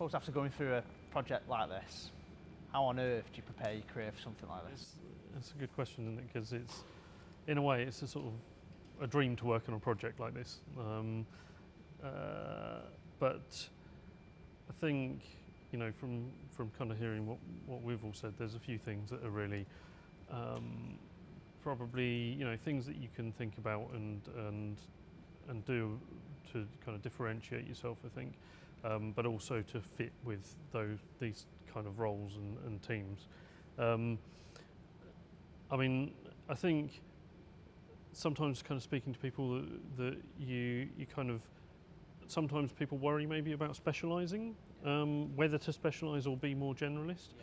suppose after going through a project like this, how on earth do you prepare your career for something like this? It's a good question, isn't it? Because it's, in a way, it's a sort of a dream to work on a project like this. But I think, you know, from kind of hearing what we've all said, there's a few things that are really probably, you know, things that you can think about and do to kind of differentiate yourself, I think, but also to fit with these kind of roles and teams. I mean, I think sometimes kind of speaking to people that you kind of, sometimes people worry maybe about specialising, whether to specialise or be more generalist.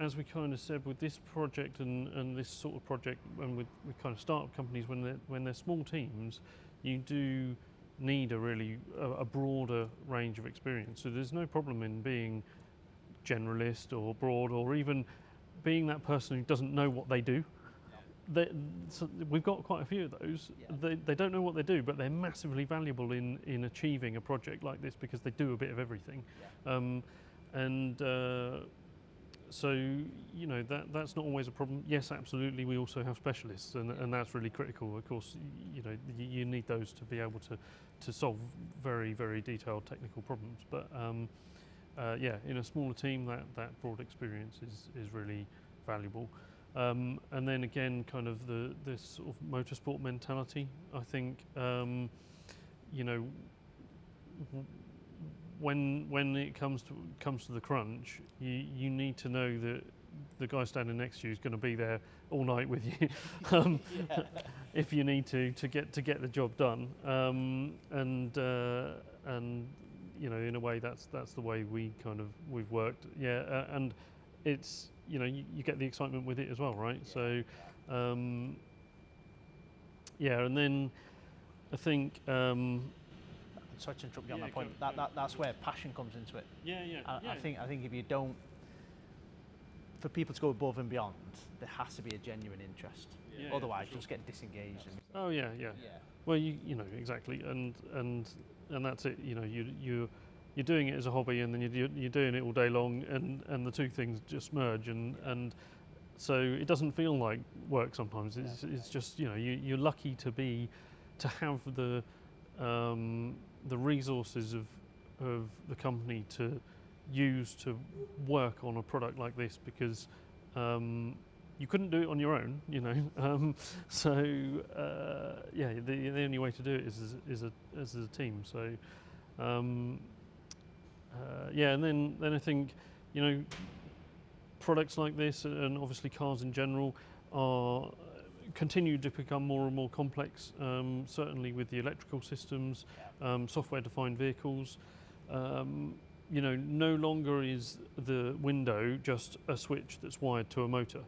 As we kind of said with this project and this sort of project, when with kind of startup companies, when they're small teams, you do need a broader range of experience. So there's no problem in being generalist or broad, or even being that person who doesn't know what they do. So we've got quite a few of those. They don't know what they do, but they're massively valuable in achieving a project like this because they do a bit of everything. So, you know, that's not always a problem. Yes, absolutely, we also have specialists, and that's really critical. Of course, you know, you need those to be able to solve very, very detailed technical problems. But yeah, in a smaller team, that broad experience is really valuable. And then again, kind of this sort of motorsport mentality. I think, you know, when it comes to the crunch, you need to know that the guy standing next to you is going to be there all night with you, if you need to get the job done. And you know, in a way, that's the way we've worked. And it's, you know, you get the excitement with it as well, right? So yeah, and then I think. Sorry to interrupt you on that point. That's where passion comes into it. I think if you don't, for people to go above and beyond, there has to be a genuine interest. Otherwise, you'll just get disengaged. Oh yeah. Well, you know, exactly, and that's it. You know, you're doing it as a hobby, and then you're doing it all day long, and the two things just merge, and so it doesn't feel like work sometimes. It's just, you know, you're lucky to have the resources of the company to use to work on a product like this, because you couldn't do it on your own, you know. So yeah, the only way to do it is as a team. So yeah, and then I think, you know, products like this, and obviously cars in general, are continue to become more and more complex, certainly with the electrical systems, software-defined vehicles. You know, no longer is the window just a switch that's wired to a motor.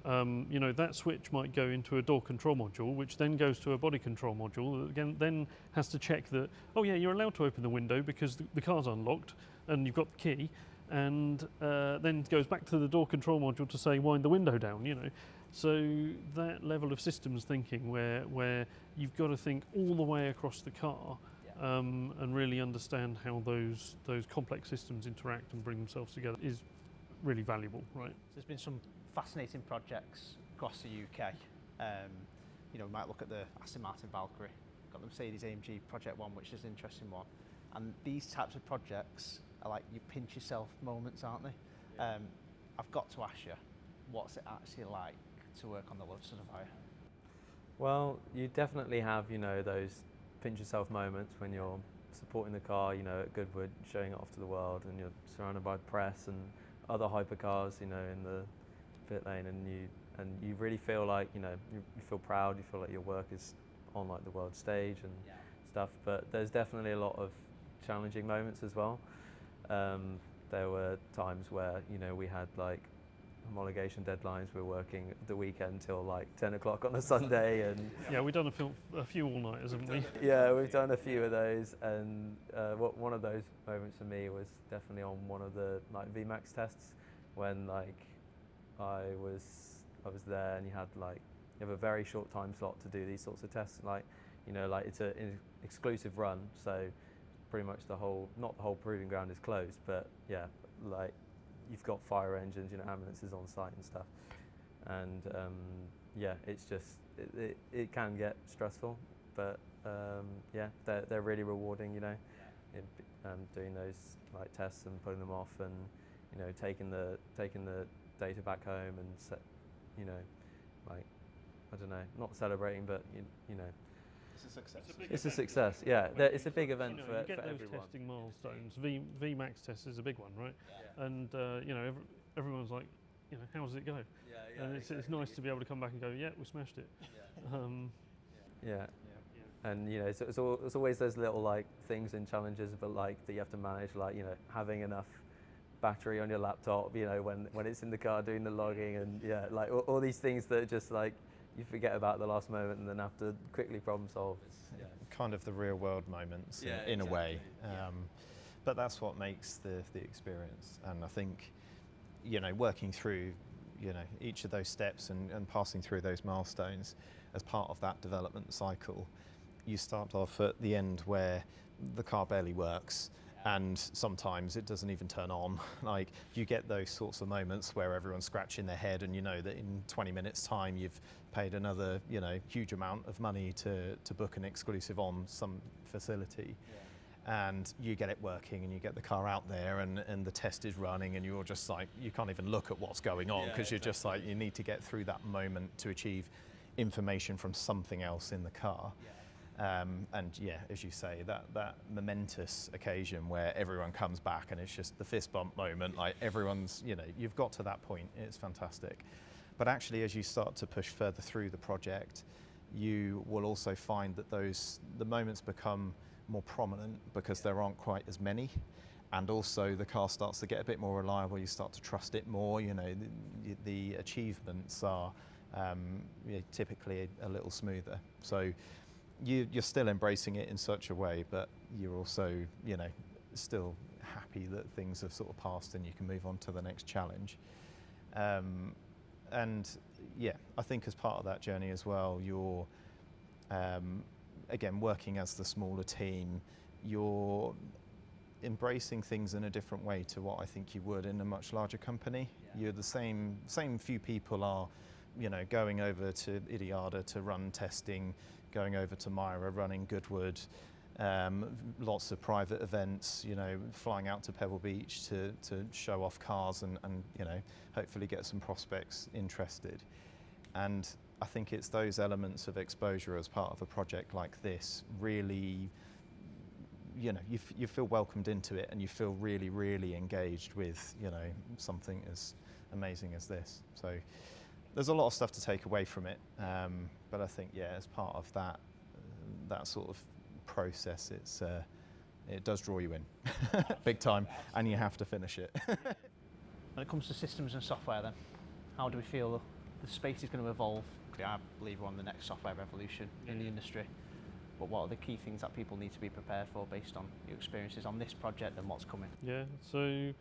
You know, that switch might go into a door control module, which then goes to a body control module that again then has to check that, oh yeah, you're allowed to open the window because the car's unlocked and you've got the key, and then goes back to the door control module to say wind the window down, you know. So that level of systems thinking where you've got to think all the way across the car, and really understand how those complex systems interact and bring themselves together is really valuable, right? There's been some fascinating projects across the UK. You know, we might look at the Aston Martin Valkyrie, got the Mercedes AMG Project One, which is an interesting one. And these types of projects are like you pinch yourself moments, aren't they? I've got to ask you, what's it actually like to work on the Lotus Evija? Well, you definitely have, you know, those pinch yourself moments when you're supporting the car, you know, at Goodwood, showing it off to the world, and you're surrounded by press and other hypercars, you know, in the pit lane, and you really feel like, you know, you feel proud, you feel like your work is on like the world stage and stuff. But there's definitely a lot of challenging moments as well. There were times where, you know, we had like homologation deadlines. We're working the weekend till like 10 o'clock on a Sunday, and yeah, we've done a few all-nighters, haven't we? Yeah, we've done a few of those, and one of those moments for me was definitely on one of the like VMAX tests, when like I was there, and you have a very short time slot to do these sorts of tests. Like, you know, like it's an exclusive run, so pretty much not the whole proving ground is closed, but yeah, like you've got fire engines, ambulances on site and stuff, and yeah, it's just it can get stressful, but yeah, they're really rewarding, doing those like tests and putting them off, and taking the data back home and like I don't know, not celebrating, but It's a success. it's a success. Yeah, it's a big event for you get those everyone. testing milestones. VMAX test is a big one, right? Yeah. And everyone's like, how does it go? Yeah, And it's nice to be able to come back and go, yeah, we smashed it. Yeah. And it's always those little like things and challenges, but like that you have to manage, like having enough battery on your laptop, when it's in the car doing the logging, and like all these things that just like you forget about the last moment and then have to quickly problem solve. Kind of the real world moments in a way, but that's what makes the experience. And I think working through each of those steps and passing through those milestones as part of that development cycle, you start off at the end where the car barely works, and sometimes it doesn't even turn on. Like, you get those sorts of moments where everyone's scratching their head, and that in 20 minutes time you've paid another huge amount of money to book an exclusive on some facility. And you get it working, and you get the car out there, and the test is running, and you're just like, you can't even look at what's going on, because you're just like, you need to get through that moment to achieve information from something else in the car. And yeah, as you say, that momentous occasion where everyone comes back and it's just the fist bump moment, like everyone's, you've got to that point, it's fantastic. But actually, as you start to push further through the project, you will also find that the moments become more prominent because there aren't quite as many, and also the car starts to get a bit more reliable. You start to trust it more. The achievements are typically a little smoother. So you're still embracing it in such a way, but you're also still happy that things have sort of passed and you can move on to the next challenge. And yeah, I think as part of that journey as well, you're again working as the smaller team, you're embracing things in a different way to what I think you would in a much larger company. You're the same few people are going over to Idiada to run testing, going over to Myra running Goodwood, lots of private events, flying out to Pebble Beach to show off cars and hopefully get some prospects interested. And I think it's those elements of exposure as part of a project like this really, you feel welcomed into it, and you feel really, really engaged with, something as amazing as this. So there's a lot of stuff to take away from it, but I think, as part of that sort of process, it does draw you in big time, and you have to finish it. When it comes to systems and software then, how do we feel the space is going to evolve? I believe we're on the next software revolution in the industry, but what are the key things that people need to be prepared for based on your experiences on this project and what's coming? Yeah, so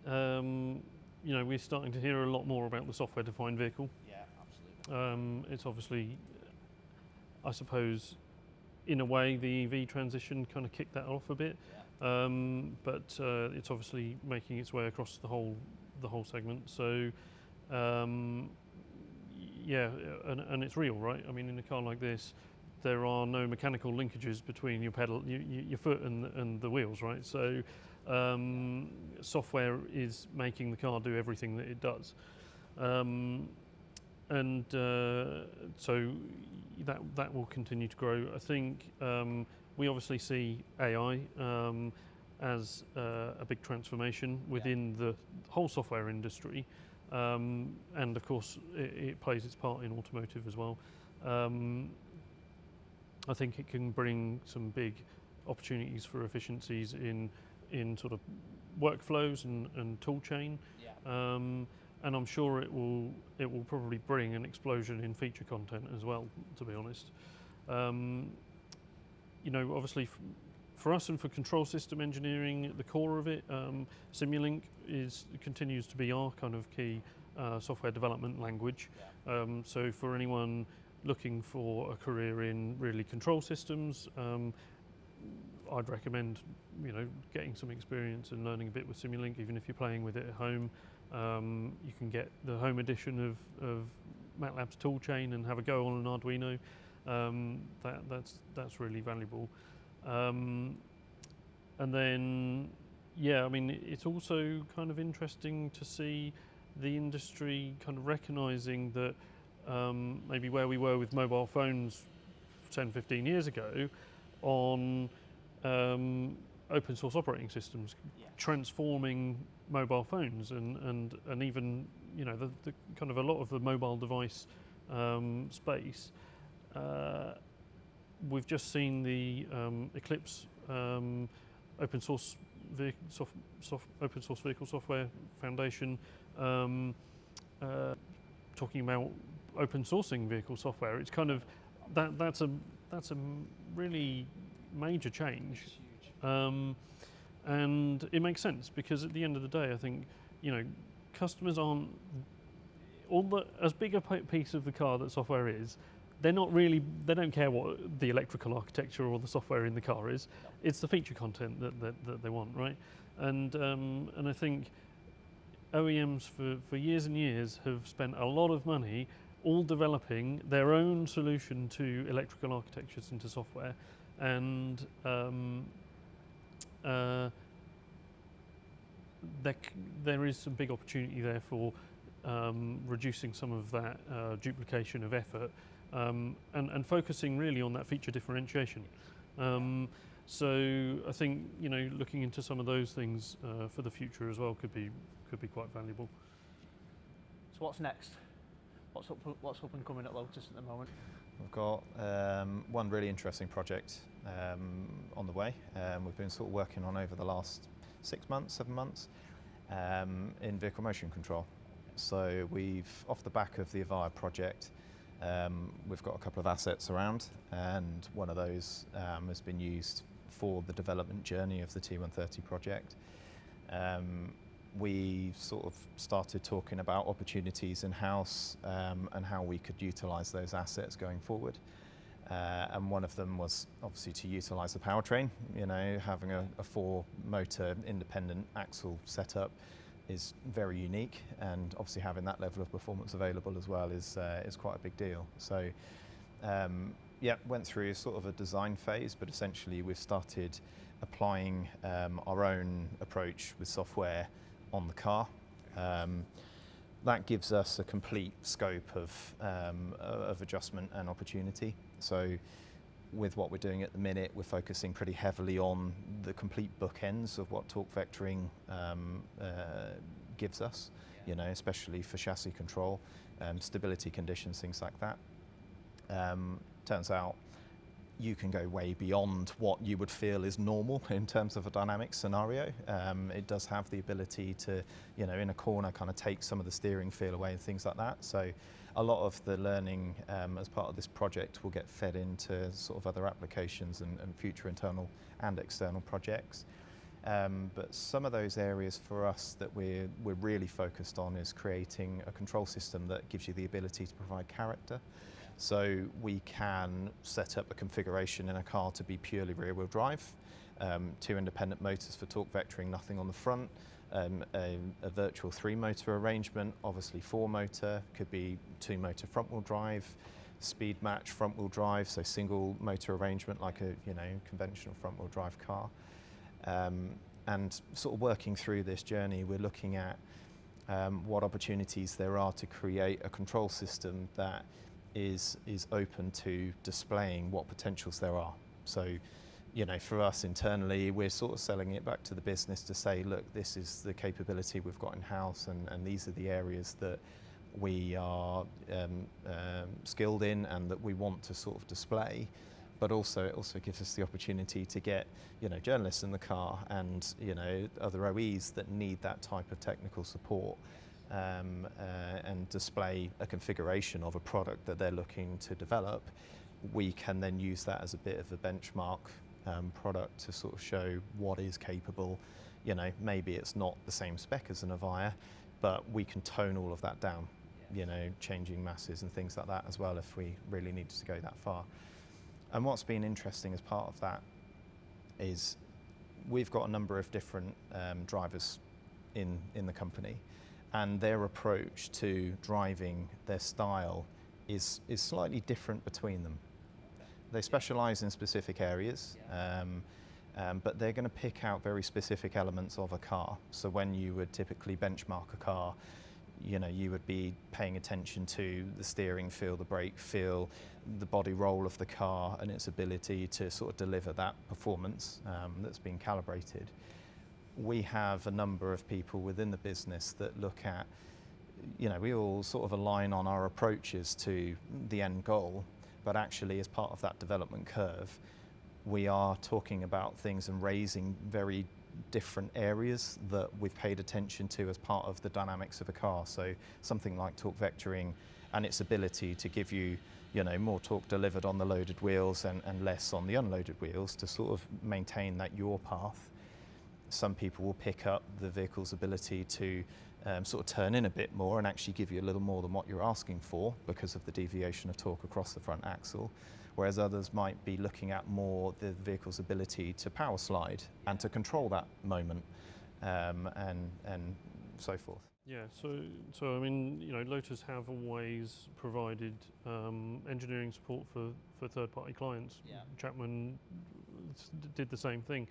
we're starting to hear a lot more about the software-defined vehicle. Yeah, absolutely. It's obviously, I suppose, in a way, the EV transition kind of kicked that off a bit, but it's obviously making its way across the whole segment. So, and it's real, right? I mean, in a car like this, there are no mechanical linkages between your pedal, your foot, and the wheels, right? So, software is making the car do everything that it does, and so that will continue to grow. I think we obviously see AI as a big transformation within the whole software industry, and of course it plays its part in automotive as well. I think it can bring some big opportunities for efficiencies in sort of workflows and tool chain, and I'm sure it will probably bring an explosion in feature content as well, to be honest. Obviously for us and for control system engineering, at the core of it, Simulink continues to be our kind of key software development language. So for anyone looking for a career in really control systems, I'd recommend, getting some experience and learning a bit with Simulink, even if you're playing with it at home. You can get the home edition of MATLAB's toolchain and have a go on an Arduino. That's really valuable. And then, it's also kind of interesting to see the industry kind of recognising that maybe where we were with mobile phones 10, 15 years ago on open source operating systems, transforming mobile phones and even the kind of a lot of the mobile device space. We've just seen the Eclipse open source vehicle software foundation talking about open sourcing vehicle software. It's kind of that's a really major change, and it makes sense because at the end of the day, I think customers aren't as big a piece of the car that software is. They don't care what the electrical architecture or the software in the car is. It's the feature content that they want, right? And I think OEMs for years and years have spent a lot of money all developing their own solution to electrical architectures into software, and there is some big opportunity there for reducing some of that duplication of effort, and focusing really on that feature differentiation. So I think looking into some of those things for the future as well could be quite valuable. So what's next? What's up and coming at Lotus at the moment? We've got one really interesting project on the way. We've been sort of working on over the last 6 months, 7 months in vehicle motion control. So we've, off the back of the Evija project, we've got a couple of assets around, and one of those has been used for the development journey of the T130 project. We sort of started talking about opportunities in-house and how we could utilise those assets going forward. And one of them was obviously to utilise the powertrain. Having a 4-motor independent axle setup is very unique, and obviously having that level of performance available as well is quite a big deal. So went through sort of a design phase, but essentially we've started applying our own approach with software on the car. That gives us a complete scope of adjustment and opportunity. So with what we're doing at the minute, we're focusing pretty heavily on the complete bookends of what torque vectoring gives us, especially for chassis control, stability conditions, things like that. Turns out you can go way beyond what you would feel is normal in terms of a dynamic scenario. It does have the ability to, in a corner, kind of take some of the steering feel away and things like that. So a lot of the learning as part of this project will get fed into sort of other applications and future internal and external projects. But some of those areas for us that we're really focused on is creating a control system that gives you the ability to provide character. So we can set up a configuration in a car to be purely rear-wheel drive, 2 independent motors for torque vectoring, nothing on the front, a virtual 3-motor arrangement, obviously 4-motor, could be 2-motor front-wheel drive, speed match front-wheel drive, so single motor arrangement like a conventional front-wheel drive car. And sort of working through this journey, we're looking at what opportunities there are to create a control system that is open to displaying what potentials there are. So, for us internally, we're sort of selling it back to the business to say, look, this is the capability we've got in-house, and these are the areas that we are skilled in and that we want to sort of display. But also, it also gives us the opportunity to get, journalists in the car and, other OEs that need that type of technical support. And display a configuration of a product that they're looking to develop. We can then use that as a bit of a benchmark product to sort of show what is capable. Maybe it's not the same spec as an Evija, but we can tone all of that down, changing masses and things like that as well if we really needed to go that far. And what's been interesting as part of that is we've got a number of different drivers in the company, and their approach to driving, their style is slightly different between them. They specialise in specific areas, but they're going to pick out very specific elements of a car. So when you would typically benchmark a car, you know, you would be paying attention to the steering feel, the brake feel, the body roll of the car and its ability to sort of deliver that performance that's been calibrated. We have a number of people within the business that look at, you know, we all sort of align on our approaches to the end goal, but actually as part of that development curve, we are talking about things and raising very different areas that we've paid attention to as part of the dynamics of a car. So something like torque vectoring and its ability to give you, you know, more torque delivered on the loaded wheels and less on the unloaded wheels to sort of maintain that yaw path. Some people will pick up the vehicle's ability to sort of turn in a bit more and actually give you a little more than what you're asking for because of the deviation of torque across the front axle. Whereas others might be looking at more the vehicle's ability to power slide and to control that moment and so forth. Yeah, so I mean, you know, Lotus have always provided engineering support for third-party clients. Yeah. Chapman did the same thing,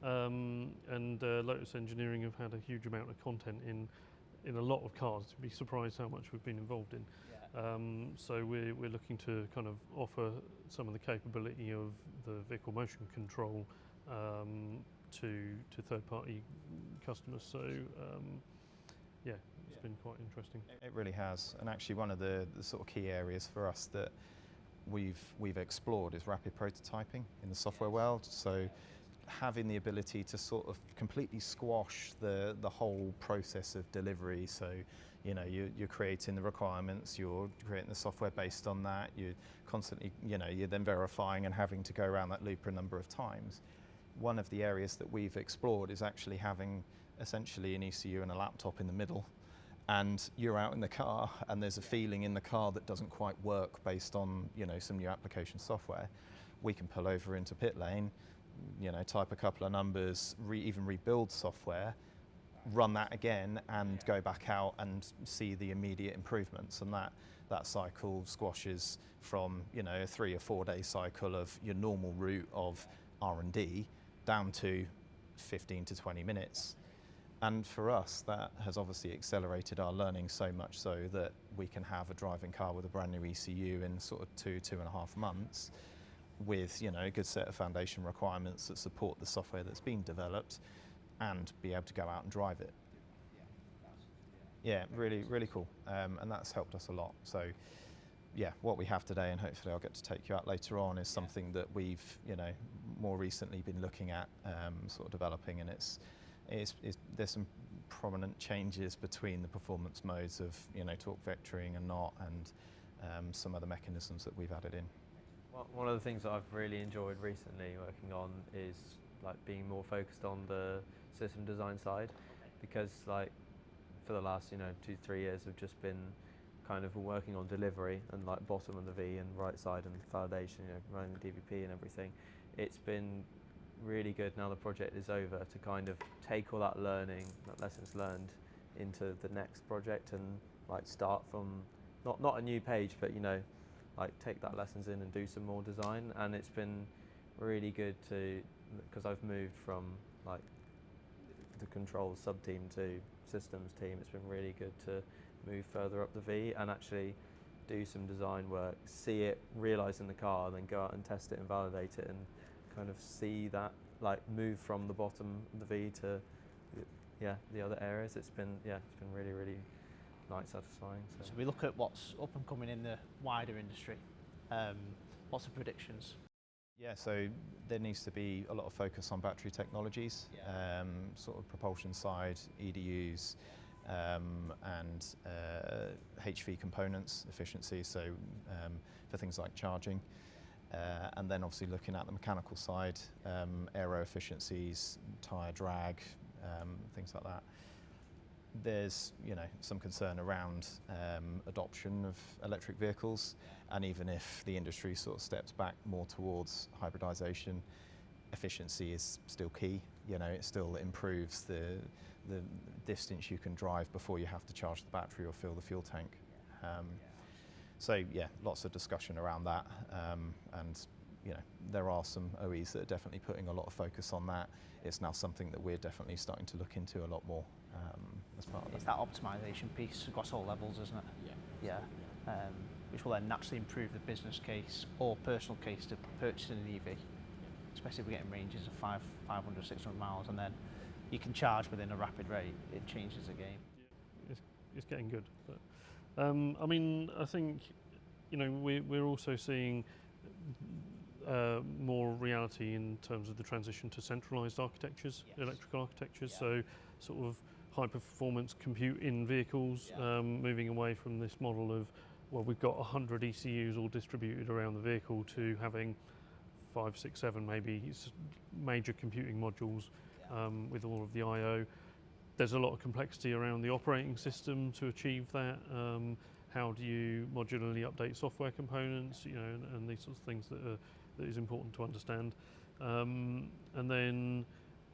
and Lotus Engineering have had a huge amount of content in a lot of cars. You'd be surprised how much we've been involved in. So we're looking to kind of offer some of the capability of the vehicle motion control to third-party customers. So yeah, it's been quite interesting. It really has, and actually one of the sort of key areas for us that we've explored is rapid prototyping in the software world. So having the ability to sort of completely squash the whole process of delivery. So, you know, you're creating the requirements, you're creating the software based on that, you're constantly, you know, you're then verifying and having to go around that loop a number of times. One of the areas that we've explored is actually having essentially an ECU and a laptop in the middle, and you're out in the car and there's a feeling in the car that doesn't quite work based on, you know, some new application software. We can pull over into pit lane, you know, type a couple of numbers, even rebuild software, run that again and go back out and see the immediate improvements. And that cycle squashes from, you know, a 3 or 4 day cycle of your normal route of R&D down to 15 to 20 minutes. And for us, that has obviously accelerated our learning so much so that we can have a driving car with a brand new ECU in sort of 2.5 months with, you know, a good set of foundation requirements that support the software that's been developed and be able to go out and drive it. Yeah, really, really cool. And that's helped us a lot. So yeah, what we have today, and hopefully I'll get to take you out later on, is something that we've, you know, more recently been looking at sort of developing, and there's some prominent changes between the performance modes of, you know, torque vectoring and not, and some other mechanisms that we've added in. Well, one of the things that I've really enjoyed recently working on is like being more focused on the system design side, because like for the last, you know, 2-3 years I've just been kind of working on delivery and like bottom of the V and right side and validation, you know, running the DVP and everything. It's been really good now the project is over to kind of take all that learning, that lessons learned, into the next project and like start from not a new page, but, you know, like take that lessons in and do some more design. And it's been really good to, because I've moved from like the controls sub team to systems team, it's been really good to move further up the V and actually do some design work, see it, realise in the car, then go out and test it and validate it, and kind of see that like move from the bottom of the V to the other areas. It's been really, really nice, satisfying. So we look at what's up and coming in the wider industry. What's the predictions? Yeah, so there needs to be a lot of focus on battery technologies, sort of propulsion side, EDUs, and HV components efficiency, so for things like charging. And then obviously looking at the mechanical side, aero efficiencies, tyre drag, things like that. There's, you know, some concern around adoption of electric vehicles, and even if the industry sort of steps back more towards hybridization, efficiency is still key. You know, it still improves the distance you can drive before you have to charge the battery or fill the fuel tank. So yeah, lots of discussion around that, and you know, there are some OEs that are definitely putting a lot of focus on that. It's now something that we're definitely starting to look into a lot more as part of it. It's that optimisation piece across all levels, isn't it? Yeah. Which will then naturally improve the business case or personal case to purchasing an EV, especially if we're getting ranges of 500, 600 miles, and then you can charge within a rapid rate. It changes the game. It's getting good. But, I mean, I think, you know, we're also seeing more reality in terms of the transition to centralised architectures, electrical architectures. So sort of high performance compute in vehicles, moving away from this model of, well, we've got 100 ECUs all distributed around the vehicle to having 5, 6, 7 maybe major computing modules with all of the I/O. There's a lot of complexity around the operating system to achieve that. How do you modularly update software components, you know, and these sorts of things that is important to understand. And then,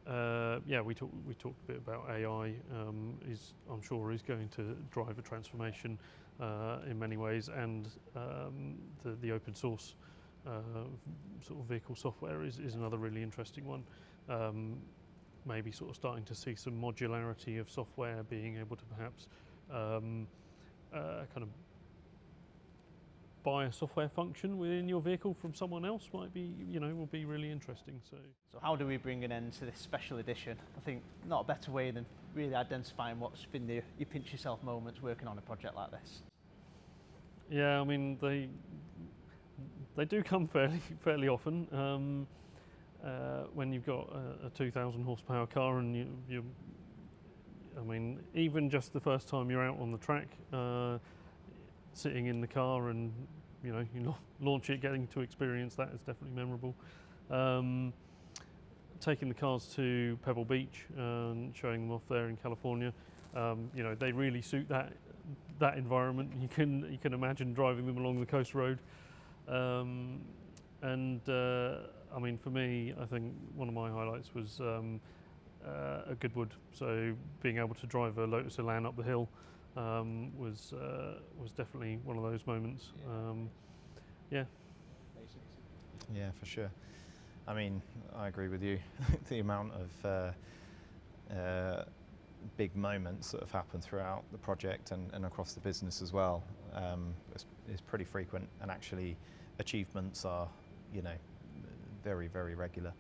we talked a bit about AI. I'm sure is going to drive a transformation in many ways, and the open source sort of vehicle software is another really interesting one. Maybe sort of starting to see some modularity of software, being able to perhaps kind of buy a software function within your vehicle from someone else might be, you know, will be really interesting. So how do we bring an end to this special edition? I think not a better way than really identifying what's been your pinch yourself moments working on a project like this. Yeah, I mean they do come fairly often. When you've got a 2,000 horsepower car and you I mean, even just the first time you're out on the track, sitting in the car and, you know, you launch it, getting to experience that is definitely memorable. Taking the cars to Pebble Beach and showing them off there in California, you know, they really suit that environment. You can imagine driving them along the coast road. I mean, for me, I think one of my highlights was at Goodwood. So being able to drive a Lotus Elan up the hill was definitely one of those moments. Yeah, for sure. I mean, I agree with you. The amount of big moments that have happened throughout the project and across the business as well is pretty frequent, and actually achievements are, you know, very, very regular.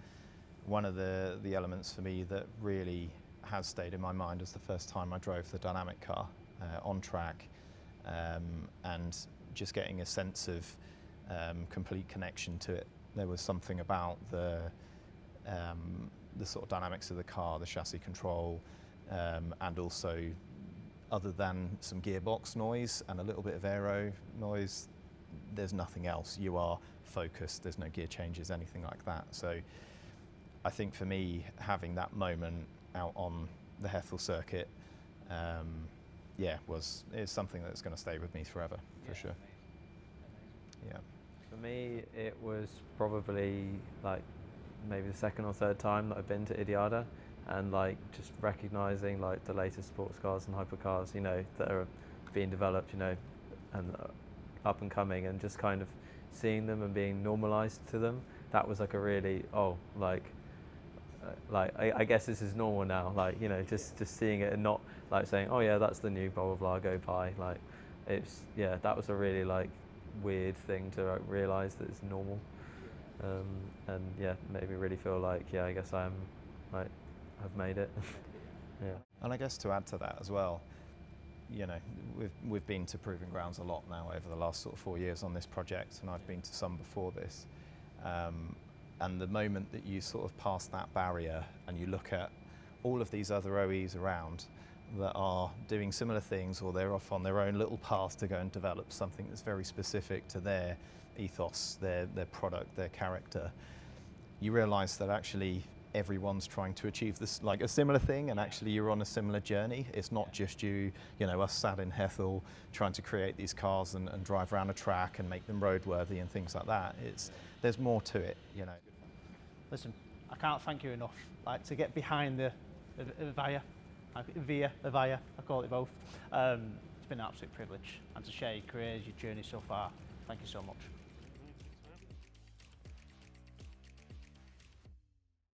One of the elements for me that really has stayed in my mind is the first time I drove the dynamic car on track, and just getting a sense of complete connection to it. There was something about the sort of dynamics of the car, the chassis control, and also, other than some gearbox noise and a little bit of aero noise, there's nothing else. You are focused, there's no gear changes, anything like that. So I think for me, having that moment out on the Hethel circuit, is something that's going to stay with me forever, for sure. Yeah. For me, it was probably like maybe the second or third time that I've been to Idiada, and like just recognizing like the latest sports cars and hypercars, you know, that are being developed, you know, and up and coming, and just kind of seeing them and being normalized to them. That was like a really, I guess this is normal now, like, you know, just seeing it and not like saying, oh yeah, that's the new blah blah blah, go buy. Like, it's, yeah, that was a really like weird thing to realize that it's normal, and yeah, made me really feel like, yeah, I guess I've made it. Yeah. And I guess to add to that as well, you know, we've been to proving grounds a lot now over the last sort of 4 years on this project, and I've been to some before this. And the moment that you sort of pass that barrier and you look at all of these other OEs around that are doing similar things, or they're off on their own little path to go and develop something that's very specific to their ethos, their product, their character, you realise that actually everyone's trying to achieve this, like a similar thing, and actually you're on a similar journey. It's not just you know, us sat in Hethel trying to create these cars and drive around a track and make them roadworthy and things like that. There's more to it, you know. Listen, I can't thank you enough. Like, to get behind the Evija, I call it both. It's been an absolute privilege, and to share your careers, your journey so far. Thank you so much.